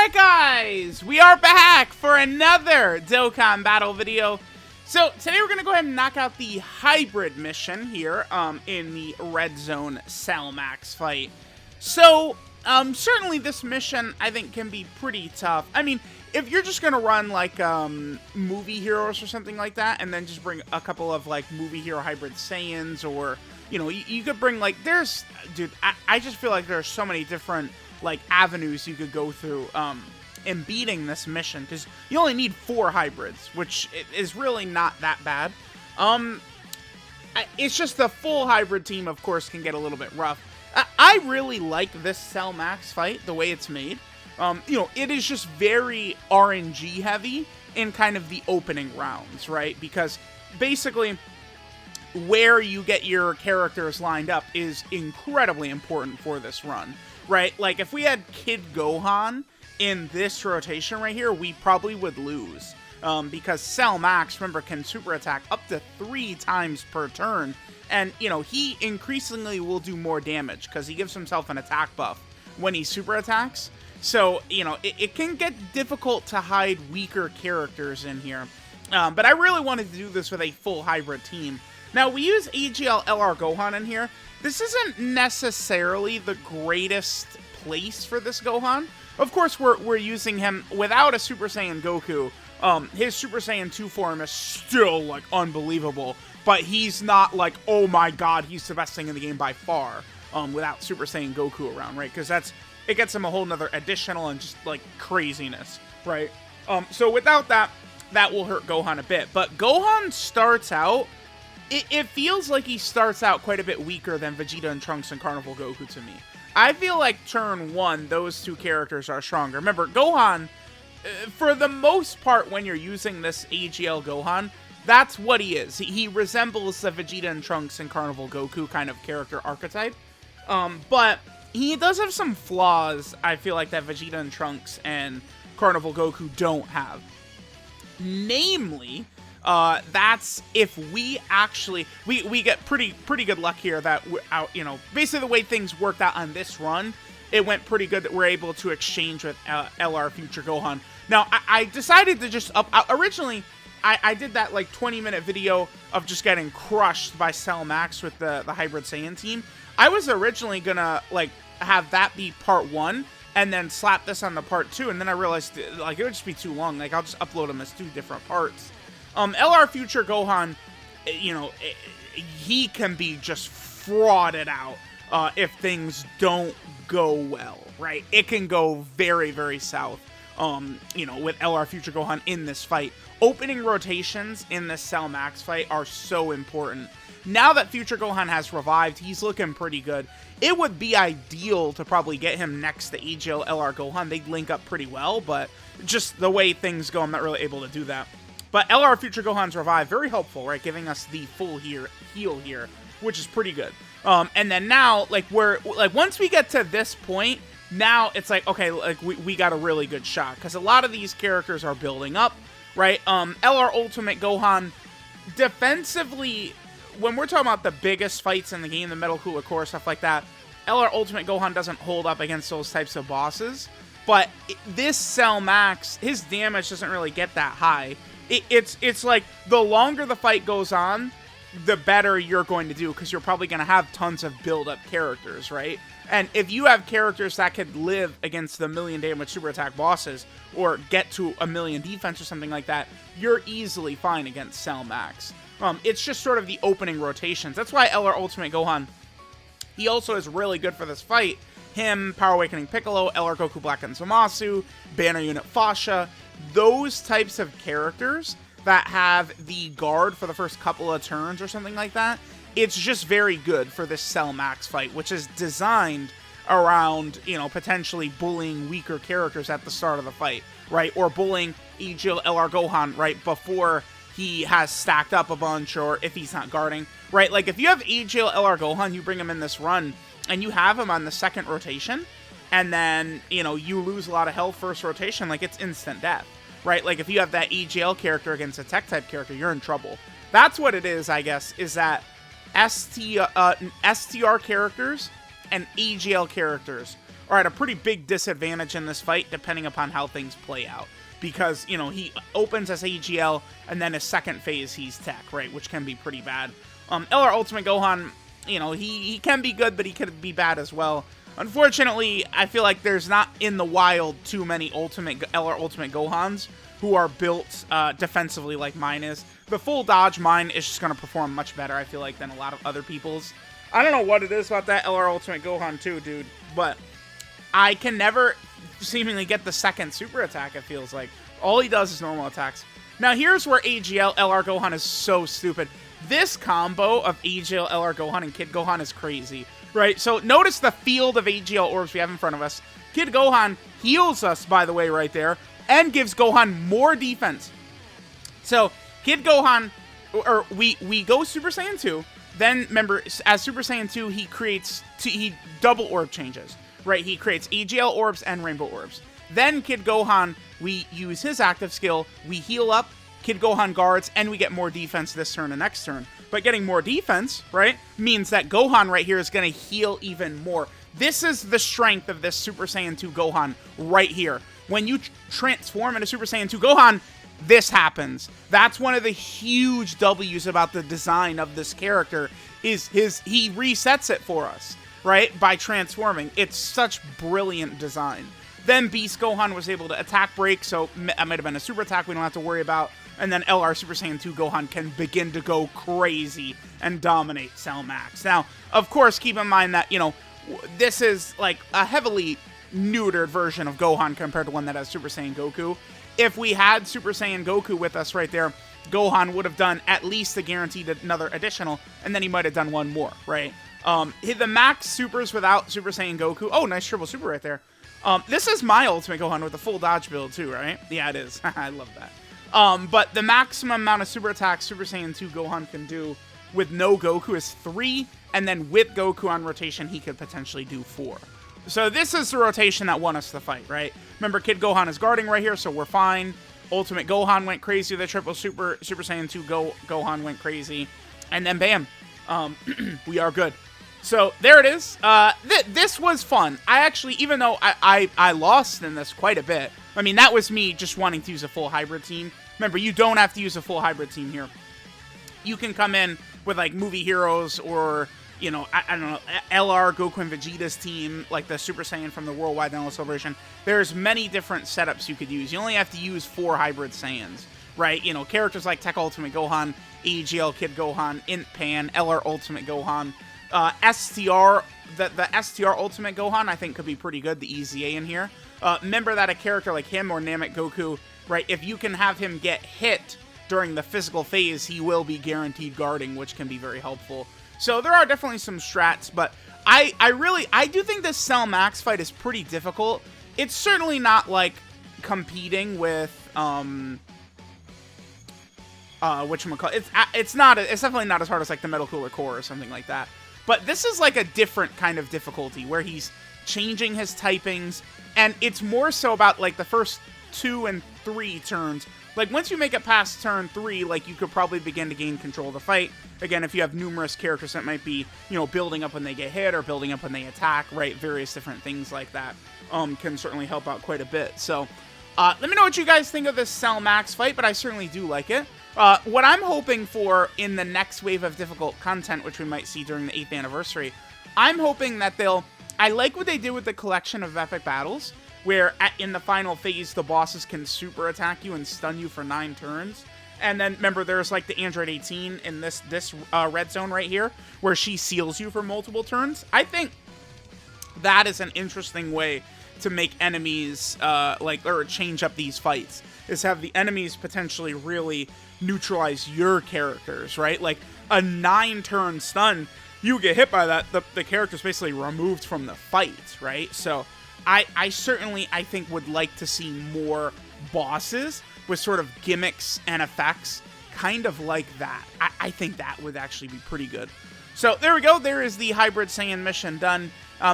Alright guys, we are back for another Dokkan battle video. So today we're going to go ahead and knock out the hybrid mission here in the Red Zone Cell Max fight. So certainly this mission I think can be pretty tough. I mean, if you're just going to run like movie heroes or something like that and then just bring a couple of like movie hero hybrid Saiyans, or you know, you could bring like, dude, I just feel like there are so many different like avenues you could go through in beating this mission, because you only need 4 hybrids, which is really not that bad. It's just the full hybrid team, of course, can get a little bit rough. I really like this Cell Max fight, the way it's made. You know, it is just very RNG heavy in kind of the opening rounds, right? Because basically where you get your characters lined up is incredibly important for this run, right? Like, if we had Kid Gohan in this rotation right here, we probably would lose. Because Cell Max, remember, can super attack up to 3 times per turn. And, you know, he increasingly will do more damage because he gives himself an attack buff when he super attacks. So, you know, it can get difficult to hide weaker characters in here. But I really wanted to do this with a full hybrid team. Now, we use AGL LR Gohan in here. This isn't necessarily the greatest place for this Gohan. Of course, we're using him without a Super Saiyan Goku. His Super Saiyan 2 form is still, like, unbelievable. But he's not like, oh my god, he's the best thing in the game by far, without Super Saiyan Goku around, right? Because it gets him a whole nother additional and just, like, craziness, right? So without that, that will hurt Gohan a bit. But Gohan starts out, it feels like he starts out quite a bit weaker than Vegeta and Trunks and Carnival Goku to me. I feel like turn 1, those 2 characters are stronger. Remember, Gohan, for the most part, when you're using this AGL Gohan, that's what he is. He resembles the Vegeta and Trunks and Carnival Goku kind of character archetype. But he does have some flaws, I feel like, that Vegeta and Trunks and Carnival Goku don't have. Namely, that's if we actually, we get pretty good luck here that we're out, you know, basically the way things worked out on this run, it went pretty good that we're able to exchange with LR Future Gohan. Now, I decided to just originally, I did that like 20-minute video of just getting crushed by Cell Max with the Hybrid Saiyan team. I was originally gonna like have that be part 1 and then slap this on the part 2, and then I realized like it would just be too long. Like, I'll just upload them as 2 different parts. LR Future Gohan, you know, he can be just frauded out if things don't go well, right? It can go very, very south, you know, with LR Future Gohan in this fight. Opening rotations in this Cell Max fight are so important. Now that Future Gohan has revived, he's looking pretty good. It would be ideal to probably get him next to AGL LR Gohan. They'd link up pretty well, but just the way things go, I'm not really able to do that. But LR Future Gohan's revive, very helpful, right? Giving us the full heal here, which is pretty good. And then now, like, once we get to this point, now it's like, okay, like, we got a really good shot. Because a lot of these characters are building up, right? LR Ultimate Gohan, defensively, when we're talking about the biggest fights in the game, the Metal Cooler Core, stuff like that, LR Ultimate Gohan doesn't hold up against those types of bosses. But this Cell Max, his damage doesn't really get that high. It's like, the longer the fight goes on, the better you're going to do, because you're probably going to have tons of build-up characters, right? And if you have characters that could live against the 1,000,000 damage super attack bosses, or get to 1,000,000 defense or something like that, you're easily fine against Cell Max. It's just sort of the opening rotations. That's why LR Ultimate Gohan, he also is really good for this fight. Him, Power Awakening Piccolo, LR Goku Black and Zamasu, Banner Unit Fasha, those types of characters that have the guard for the first couple of turns or something like that, it's just very good for this Cell Max fight, which is designed around, you know, potentially bullying weaker characters at the start of the fight, right? Or bullying AGL LR Gohan right before he has stacked up a bunch, or if he's not guarding, right? Like, if you have AGL LR Gohan, you bring him in this run, and you have him on the second rotation, and then, you know, you lose a lot of health first rotation, like, it's instant death, right? Like, if you have that AGL character against a tech-type character, you're in trouble. That's what it is, I guess, is that STR characters and AGL characters are at a pretty big disadvantage in this fight, depending upon how things play out. Because, you know, he opens as AGL, and then his second phase, he's Tech, right? Which can be pretty bad. LR Ultimate Gohan, you know, he can be good, but he could be bad as well. Unfortunately, I feel like there's not in the wild too many LR Ultimate Gohans who are built defensively like mine is. The full dodge mine is just going to perform much better, I feel like, than a lot of other people's. I don't know what it is about that LR Ultimate Gohan too, dude, but I can never seemingly get the second super attack, it feels like. All he does is normal attacks. Now, here's where AGL LR Gohan is so stupid. This combo of AGL LR Gohan and Kid Gohan is crazy, right? So notice the field of AGL orbs we have in front of us. Kid Gohan heals us, by the way, right there, and gives Gohan more defense. So Kid Gohan, or we go Super Saiyan 2. Then remember, as Super Saiyan 2, he double orb changes, right? He creates AGL orbs and rainbow orbs. Then Kid Gohan, we use his active skill, we heal up, Kid Gohan guards, and we get more defense this turn and next turn. But getting more defense, right, means that Gohan right here is going to heal even more. This is the strength of this Super Saiyan 2 Gohan right here. When you transform into Super Saiyan 2 Gohan, this happens. That's one of the huge W's about the design of this character, is he resets it for us, right, by transforming. It's such brilliant design. Then Beast Gohan was able to attack break, so that might have been a super attack we don't have to worry about. And then LR Super Saiyan 2 Gohan can begin to go crazy and dominate Cell Max. Now, of course, keep in mind that, you know, this is like a heavily neutered version of Gohan compared to one that has Super Saiyan Goku. If we had Super Saiyan Goku with us right there, Gohan would have done at least a guaranteed another additional, and then he might have done one more, right? The max supers without Super Saiyan Goku. Oh, nice triple super right there. This is my Ultimate Gohan with a full dodge build too, right? Yeah, it is. I love that. But the maximum amount of super attacks Super Saiyan 2 Gohan can do with no Goku is 3, and then with Goku on rotation, he could potentially do 4. So this is the rotation that won us the fight, right? Remember, Kid Gohan is guarding right here, so we're fine. Ultimate Gohan went crazy with the triple super. Super Saiyan 2 Gohan went crazy. And then bam, we are good. So there it is. This was fun. I actually, even though I lost in this quite a bit, I mean, that was me just wanting to use a full hybrid team. Remember, you don't have to use a full hybrid team here. You can come in with, like, movie heroes or, you know, I don't know, LR, Goku, and Vegeta's team, like the Super Saiyan from the Worldwide Download Celebration. There's many different setups you could use. You only have to use 4 hybrid Saiyans, right? You know, characters like Tech Ultimate Gohan, AGL Kid Gohan, Int Pan, LR Ultimate Gohan, STR, the STR Ultimate Gohan, I think could be pretty good, the EZA in here. Remember that a character like him or Namek Goku, right, if you can have him get hit during the physical phase, he will be guaranteed guarding, which can be very helpful. So there are definitely some strats, but I do think this Cell Max fight is pretty difficult. It's certainly not like competing with whatchamacallit. It's definitely not as hard as like the Metal Cooler Core or something like that. But this is like a different kind of difficulty where he's changing his typings, and it's more so about like the first 2 and 3 turns. Like, once you make it past turn 3, like, you could probably begin to gain control of the fight. Again, if you have numerous characters that might be, you know, building up when they get hit or building up when they attack, right? Various different things like that can certainly help out quite a bit. So, let me know what you guys think of this Cell Max fight, but I certainly do like it. What I'm hoping for in the next wave of difficult content, which we might see during the 8th anniversary, I'm hoping that I like what they did with the collection of epic battles, where in the final phase, the bosses can super attack you and stun you for 9 turns. And then, remember, there's like the Android 18 in this red zone right here, where she seals you for multiple turns. I think that is an interesting way to make enemies, or change up these fights, is have the enemies potentially really neutralize your characters, right? Like, a 9-turn stun, you get hit by that, the character's basically removed from the fight, right? So I certainly, I think, would like to see more bosses with sort of gimmicks and effects kind of like that. I think that would actually be pretty good. So there we go. There is the Hybrid Saiyan mission done.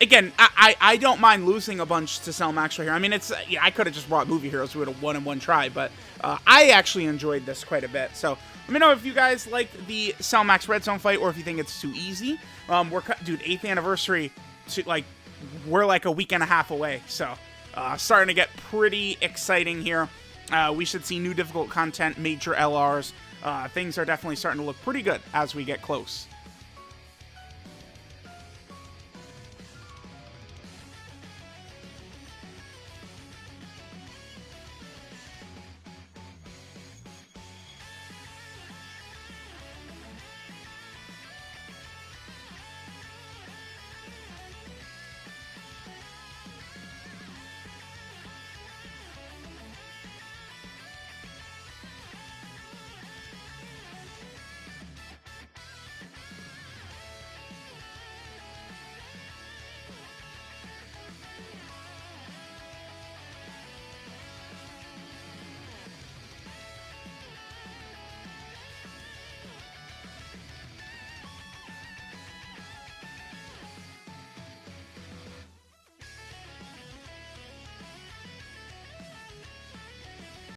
Again, I don't mind losing a bunch to Cell Max right here. I mean, I could have just brought movie heroes who would have won in one try, but I actually enjoyed this quite a bit. So let me know if you guys like the Cell Max Red Zone fight or if you think it's too easy. Dude, 8th anniversary, we're like a week and a half away. So starting to get pretty exciting here. We should see new difficult content, major LRs. Things are definitely starting to look pretty good as we get close.